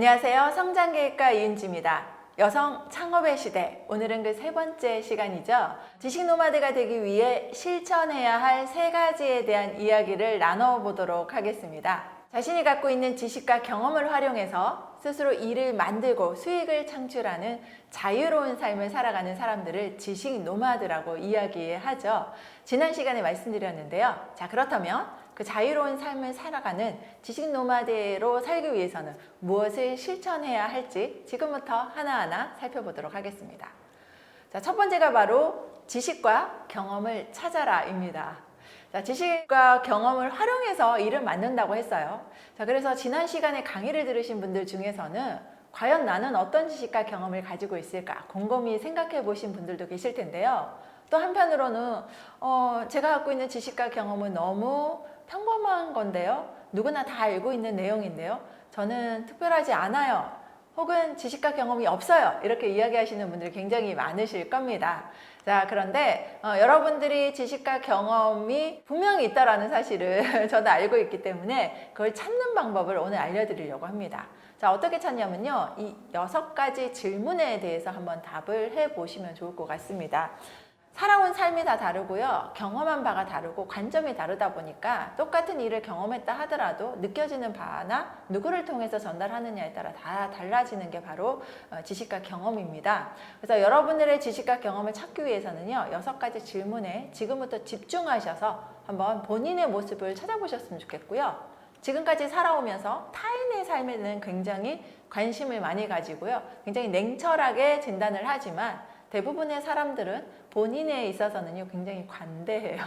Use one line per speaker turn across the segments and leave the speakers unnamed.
안녕하세요. 성장계획가 이은지입니다. 여성 창업의 시대. 오늘은 그 세 번째 시간이죠. 지식 노마드가 되기 위해 실천해야 할 세 가지에 대한 이야기를 나눠보도록 하겠습니다. 자신이 갖고 있는 지식과 경험을 활용해서 스스로 일을 만들고 수익을 창출하는 자유로운 삶을 살아가는 사람들을 지식 노마드라고 이야기하죠. 지난 시간에 말씀드렸는데요. 자, 그렇다면 그 자유로운 삶을 살아가는 지식 노마드로 살기 위해서는 무엇을 실천해야 할지 지금부터 하나하나 살펴보도록 하겠습니다. 자, 첫 번째가 바로 지식과 경험을 찾아라입니다. 자, 지식과 경험을 활용해서 일을 만든다고 했어요. 자, 그래서 지난 시간에 강의를 들으신 분들 중에서는 과연 나는 어떤 지식과 경험을 가지고 있을까 곰곰이 생각해 보신 분들도 계실 텐데요. 또 한편으로는 제가 갖고 있는 지식과 경험은 너무 평범한 건데요. 누구나 다 알고 있는 내용인데요. 저는 특별하지 않아요. 혹은 지식과 경험이 없어요. 이렇게 이야기하시는 분들이 굉장히 많으실 겁니다. 자, 그런데 여러분들이 지식과 경험이 분명히 있다라는 사실을 저도 알고 있기 때문에 그걸 찾는 방법을 오늘 알려드리려고 합니다. 자, 어떻게 찾냐면요. 이 6가지 질문에 대해서 한번 답을 해보시면 좋을 것 같습니다. 살아온 삶이 다 다르고요. 경험한 바가 다르고 관점이 다르다 보니까 똑같은 일을 경험했다 하더라도 느껴지는 바나 누구를 통해서 전달하느냐에 따라 다 달라지는 게 바로 지식과 경험입니다. 그래서 여러분들의 지식과 경험을 찾기 위해서는요. 6가지 질문에 지금부터 집중하셔서 한번 본인의 모습을 찾아보셨으면 좋겠고요. 지금까지 살아오면서 타인의 삶에는 굉장히 관심을 많이 가지고요. 굉장히 냉철하게 진단을 하지만 대부분의 사람들은 본인에 있어서는요 굉장히 관대해요.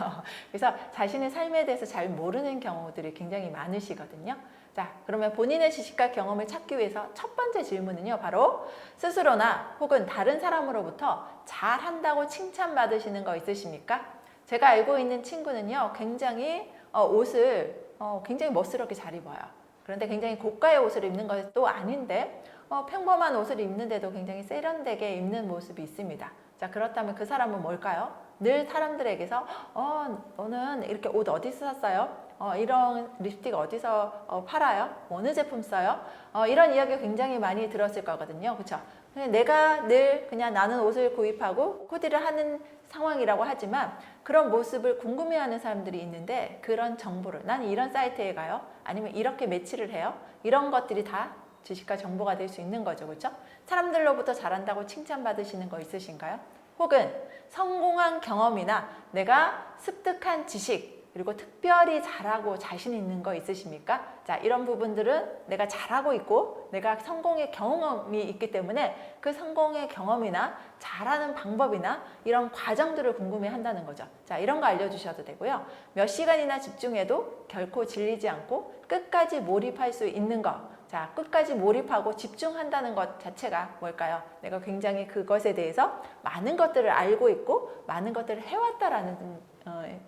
그래서 자신의 삶에 대해서 잘 모르는 경우들이 굉장히 많으시거든요. 자, 그러면 본인의 지식과 경험을 찾기 위해서 첫 번째 질문은요 바로 스스로나 혹은 다른 사람으로부터 잘한다고 칭찬받으시는 거 있으십니까? 제가 알고 있는 친구는요 굉장히 옷을 굉장히 멋스럽게 잘 입어요. 그런데 굉장히 고가의 옷을 입는 것도 아닌데 평범한 옷을 입는데도 굉장히 세련되게 입는 모습이 있습니다. 자, 그렇다면 그 사람은 뭘까요? 늘 사람들에게서 너는 이렇게 옷 어디서 샀어요? 이런 립스틱 어디서 팔아요? 어느 제품 써요? 이런 이야기 굉장히 많이 들었을 거거든요. 그렇죠? 내가 늘 그냥 나는 옷을 구입하고 코디를 하는 상황이라고 하지만 그런 모습을 궁금해하는 사람들이 있는데 그런 정보를 나는 이런 사이트에 가요? 아니면 이렇게 매치를 해요? 이런 것들이 다 지식과 정보가 될 수 있는 거죠. 그렇죠? 사람들로부터 잘한다고 칭찬받으시는 거 있으신가요? 혹은 성공한 경험이나 내가 습득한 지식 그리고 특별히 잘하고 자신 있는 거 있으십니까? 자, 이런 부분들은 내가 잘하고 있고 내가 성공의 경험이 있기 때문에 그 성공의 경험이나 잘하는 방법이나 이런 과정들을 궁금해 한다는 거죠. 자, 이런 거 알려주셔도 되고요. 몇 시간이나 집중해도 결코 질리지 않고 끝까지 몰입할 수 있는 거. 자, 끝까지 몰입하고 집중한다는 것 자체가 뭘까요? 내가 굉장히 그것에 대해서 많은 것들을 알고 있고 많은 것들을 해왔다라는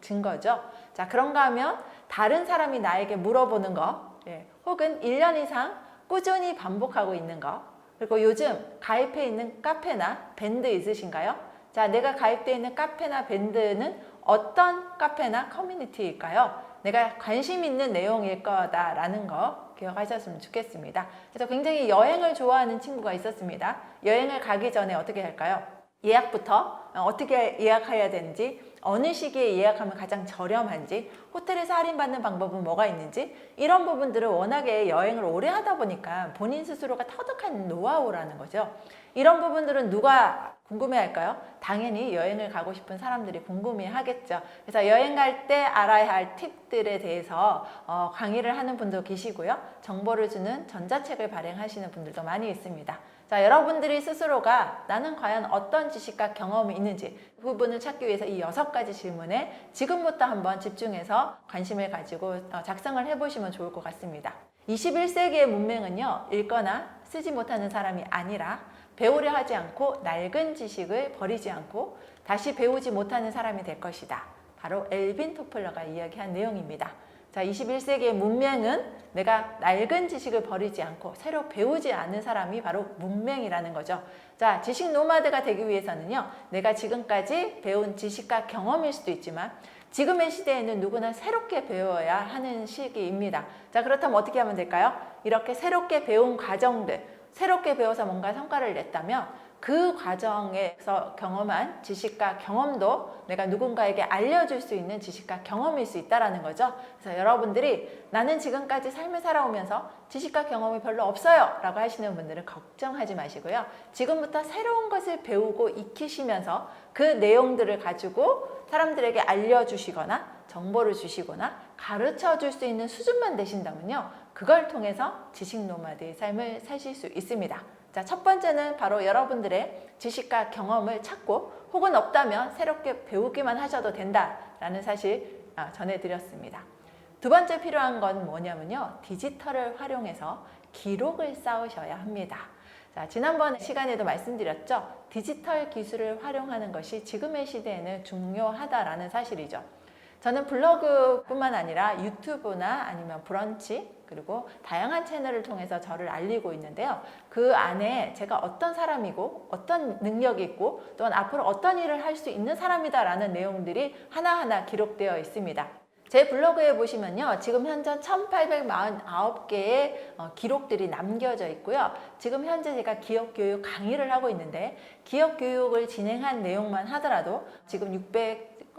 증거죠. 자, 그런가 하면 다른 사람이 나에게 물어보는 거, 혹은 1년 이상 꾸준히 반복하고 있는 거, 그리고 요즘 가입해 있는 카페나 밴드 있으신가요? 자, 내가 가입되어 있는 카페나 밴드는 어떤 카페나 커뮤니티일까요? 내가 관심 있는 내용일 거다라는 거 기억하셨으면 좋겠습니다. 그래서 굉장히 여행을 좋아하는 친구가 있었습니다. 여행을 가기 전에 어떻게 할까요? 예약부터 어떻게 예약해야 되는지, 어느 시기에 예약하면 가장 저렴한지, 호텔에서 할인받는 방법은 뭐가 있는지 이런 부분들을 워낙에 여행을 오래 하다 보니까 본인 스스로가 터득한 노하우라는 거죠. 이런 부분들은 누가 궁금해할까요? 당연히 여행을 가고 싶은 사람들이 궁금해하겠죠. 그래서 여행 갈 때 알아야 할 팁들에 대해서 강의를 하는 분도 계시고요. 정보를 주는 전자책을 발행하시는 분들도 많이 있습니다. 자, 여러분들이 스스로가 나는 과연 어떤 지식과 경험이 있는지 그 부분을 찾기 위해서 이 6가지 질문에 지금부터 한번 집중해서 관심을 가지고 작성을 해보시면 좋을 것 같습니다. 21세기의 문맹은요, 읽거나 쓰지 못하는 사람이 아니라 배우려 하지 않고 낡은 지식을 버리지 않고 다시 배우지 못하는 사람이 될 것이다. 바로 엘빈 토플러가 이야기한 내용입니다. 자, 21세기의 문맹은 내가 낡은 지식을 버리지 않고 새로 배우지 않는 사람이 바로 문맹이라는 거죠. 자, 지식 노마드가 되기 위해서는요, 내가 지금까지 배운 지식과 경험일 수도 있지만 지금의 시대에는 누구나 새롭게 배워야 하는 시기입니다. 자, 그렇다면 어떻게 하면 될까요? 이렇게 새롭게 배운 과정들, 새롭게 배워서 뭔가 성과를 냈다면 그 과정에서 경험한 지식과 경험도 내가 누군가에게 알려줄 수 있는 지식과 경험일 수 있다는 거죠. 그래서 여러분들이 나는 지금까지 삶을 살아오면서 지식과 경험이 별로 없어요 라고 하시는 분들은 걱정하지 마시고요. 지금부터 새로운 것을 배우고 익히시면서 그 내용들을 가지고 사람들에게 알려주시거나 정보를 주시거나 가르쳐 줄 수 있는 수준만 되신다면요, 그걸 통해서 지식 노마드의 삶을 사실 수 있습니다. 자, 첫 번째는 바로 여러분들의 지식과 경험을 찾고 혹은 없다면 새롭게 배우기만 하셔도 된다라는 사실 전해드렸습니다. 두 번째 필요한 건 뭐냐면요, 디지털을 활용해서 기록을 쌓으셔야 합니다. 자, 지난번 시간에도 말씀드렸죠. 디지털 기술을 활용하는 것이 지금의 시대에는 중요하다라는 사실이죠. 저는 블로그뿐만 아니라 유튜브나 아니면 브런치 그리고 다양한 채널을 통해서 저를 알리고 있는데요. 그 안에 제가 어떤 사람이고 어떤 능력이 있고 또한 앞으로 어떤 일을 할 수 있는 사람이다라는 내용들이 하나하나 기록되어 있습니다. 제 블로그에 보시면요, 지금 현재 1849개의 기록들이 남겨져 있고요. 지금 현재 제가 기업교육 강의를 하고 있는데 기업교육을 진행한 내용만 하더라도 지금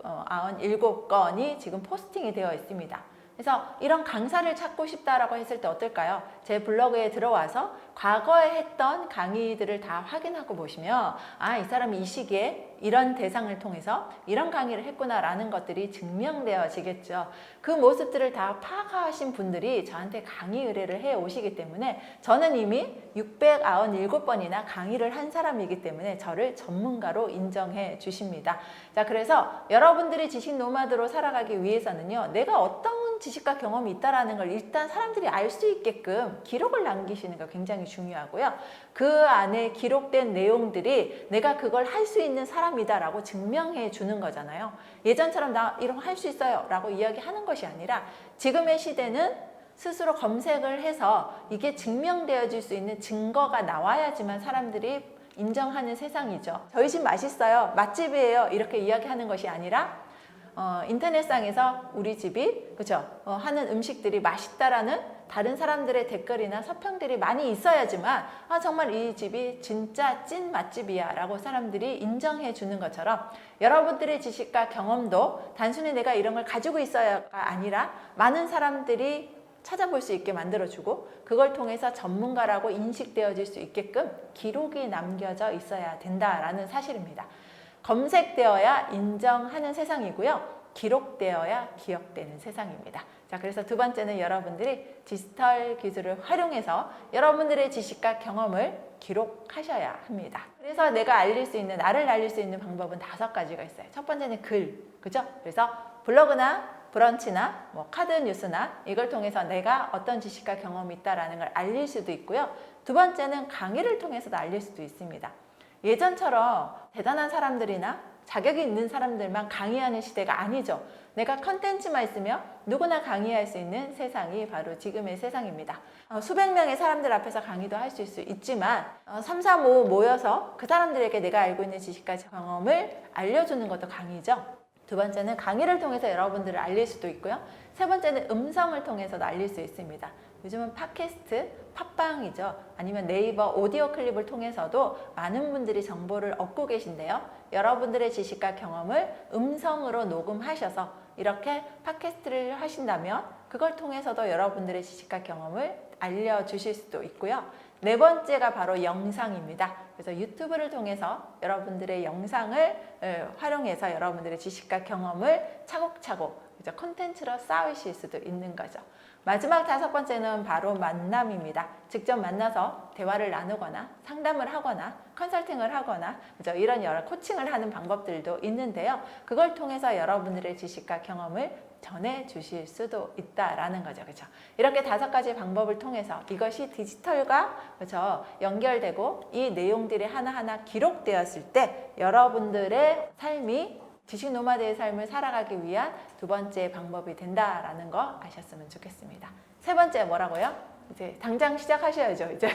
697건이 지금 포스팅이 되어 있습니다. 그래서 이런 강사를 찾고 싶다라고 했을 때 어떨까요? 제 블로그에 들어와서 과거에 했던 강의들을 다 확인하고 보시면 이 사람이 이 시기에 이런 대상을 통해서 이런 강의를 했구나라는 것들이 증명되어지겠죠. 그 모습들을 다 파악하신 분들이 저한테 강의 의뢰를 해 오시기 때문에 저는 이미 697번이나 강의를 한 사람이기 때문에 저를 전문가로 인정해 주십니다. 자, 그래서 여러분들이 지식 노마드로 살아가기 위해서는요, 내가 어떤 지식과 경험이 있다라는 걸 일단 사람들이 알 수 있게끔 기록을 남기시는 거 굉장히 중요하고요. 그 안에 기록된 내용들이 내가 그걸 할 수 있는 사람이다라고 증명해 주는 거잖아요. 예전처럼 나 이런 거 할 수 있어요 라고 이야기하는 것이 아니라 지금의 시대는 스스로 검색을 해서 이게 증명되어질 수 있는 증거가 나와야지만 사람들이 인정하는 세상이죠. 저희 집 맛있어요, 맛집이에요 이렇게 이야기하는 것이 아니라 인터넷상에서 우리 집이 그죠? 하는 음식들이 맛있다라는 다른 사람들의 댓글이나 서평들이 많이 있어야지만 정말 이 집이 진짜 찐 맛집이야 라고 사람들이 인정해 주는 것처럼 여러분들의 지식과 경험도 단순히 내가 이런 걸 가지고 있어야가 아니라 많은 사람들이 찾아볼 수 있게 만들어주고 그걸 통해서 전문가라고 인식되어질 수 있게끔 기록이 남겨져 있어야 된다라는 사실입니다. 검색되어야 인정하는 세상이고요. 기록되어야 기억되는 세상입니다. 자, 그래서 두 번째는 여러분들이 디지털 기술을 활용해서 여러분들의 지식과 경험을 기록하셔야 합니다. 그래서 내가 알릴 수 있는, 나를 알릴 수 있는 방법은 5가지가 있어요. 첫 번째는 글, 그죠? 그래서 블로그나 브런치나 카드 뉴스나 이걸 통해서 내가 어떤 지식과 경험이 있다라는 걸 알릴 수도 있고요. 두 번째는 강의를 통해서도 알릴 수도 있습니다. 예전처럼 대단한 사람들이나 자격이 있는 사람들만 강의하는 시대가 아니죠. 내가 컨텐츠만 있으면 누구나 강의할 수 있는 세상이 바로 지금의 세상입니다. 수백 명의 사람들 앞에서 강의도 할 수 있지만 3, 4, 5 모여서 그 사람들에게 내가 알고 있는 지식과 경험을 알려주는 것도 강의죠. 두 번째는 강의를 통해서 여러분들을 알릴 수도 있고요. 세 번째는 음성을 통해서도 알릴 수 있습니다. 요즘은 팟캐스트, 팟빵이죠. 아니면 네이버 오디오 클립을 통해서도 많은 분들이 정보를 얻고 계신데요. 여러분들의 지식과 경험을 음성으로 녹음하셔서 이렇게 팟캐스트를 하신다면 그걸 통해서도 여러분들의 지식과 경험을 알려주실 수도 있고요. 네 번째가 바로 영상입니다. 그래서 유튜브를 통해서 여러분들의 영상을 활용해서 여러분들의 지식과 경험을 차곡차곡 콘텐츠로 쌓으실 수도 있는 거죠. 마지막 5번째는 바로 만남입니다. 직접 만나서 대화를 나누거나 상담을 하거나 컨설팅을 하거나 이런 여러 코칭을 하는 방법들도 있는데요. 그걸 통해서 여러분들의 지식과 경험을 전해주실 수도 있다라는 거죠. 그렇죠? 이렇게 5가지 방법을 통해서 이것이 디지털과 그렇죠? 연결되고 이 내용들이 하나하나 기록되었을 때 여러분들의 삶이 지식 노마드의 삶을 살아가기 위한 두 번째 방법이 된다라는 거 아셨으면 좋겠습니다. 세 번째 뭐라고요? 이제 당장 시작하셔야죠. 이제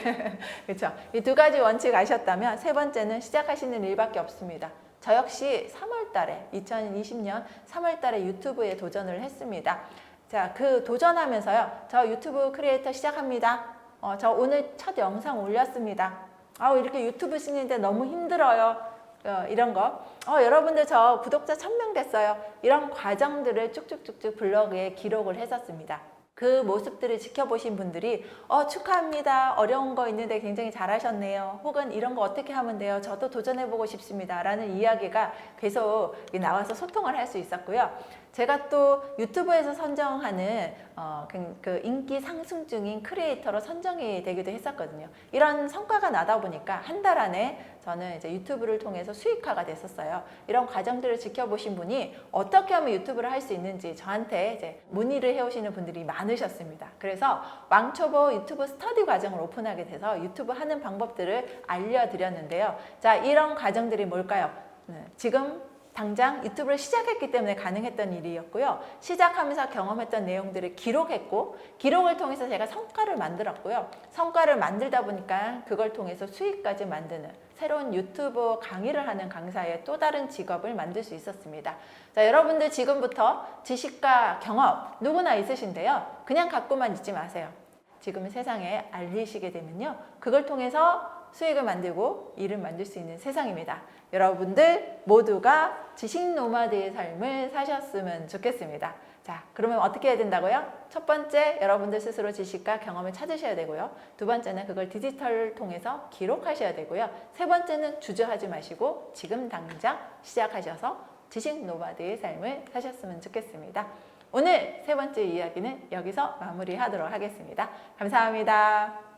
그렇죠? 이 2가지 원칙 아셨다면 세 번째는 시작하시는 일밖에 없습니다. 저 역시 3월 달에 2020년 3월 달에 유튜브에 도전을 했습니다. 자, 그 도전하면서요. 저 유튜브 크리에이터 시작합니다. 저 오늘 첫 영상 올렸습니다. 이렇게 유튜브 쓰는데 너무 힘들어요. 이런 거. 여러분들 저 구독자 1000명 됐어요. 이런 과정들을 쭉쭉쭉쭉 블로그에 기록을 했었습니다. 그 모습들을 지켜보신 분들이 축하합니다. 어려운 거 있는데 굉장히 잘하셨네요. 혹은 이런 거 어떻게 하면 돼요? 저도 도전해보고 싶습니다. 라는 이야기가 계속 나와서 소통을 할 수 있었고요. 제가 또 유튜브에서 선정하는 그 인기 상승 중인 크리에이터로 선정이 되기도 했었거든요. 이런 성과가 나다 보니까 한 달 안에 저는 이제 유튜브를 통해서 수익화가 됐었어요. 이런 과정들을 지켜보신 분이 어떻게 하면 유튜브를 할 수 있는지 저한테 이제 문의를 해오시는 분들이 많으셨습니다. 그래서 왕초보 유튜브 스터디 과정을 오픈하게 돼서 유튜브 하는 방법들을 알려드렸는데요. 자, 이런 과정들이 뭘까요? 지금 당장 유튜브를 시작했기 때문에 가능했던 일이었고요. 시작하면서 경험했던 내용들을 기록했고, 기록을 통해서 제가 성과를 만들었고요. 성과를 만들다 보니까 그걸 통해서 수익까지 만드는 새로운 유튜브 강의를 하는 강사의 또 다른 직업을 만들 수 있었습니다. 자, 여러분들 지금부터 지식과 경험 누구나 있으신데요. 그냥 갖고만 있지 마세요. 지금 세상에 알리시게 되면요. 그걸 통해서 수익을 만들고 일을 만들 수 있는 세상입니다. 여러분들 모두가 지식 노마드의 삶을 사셨으면 좋겠습니다. 자, 그러면 어떻게 해야 된다고요? 첫 번째, 여러분들 스스로 지식과 경험을 찾으셔야 되고요. 두 번째는 그걸 디지털을 통해서 기록하셔야 되고요. 세 번째는 주저하지 마시고 지금 당장 시작하셔서 지식 노마드의 삶을 사셨으면 좋겠습니다. 오늘 세 번째 이야기는 여기서 마무리하도록 하겠습니다. 감사합니다.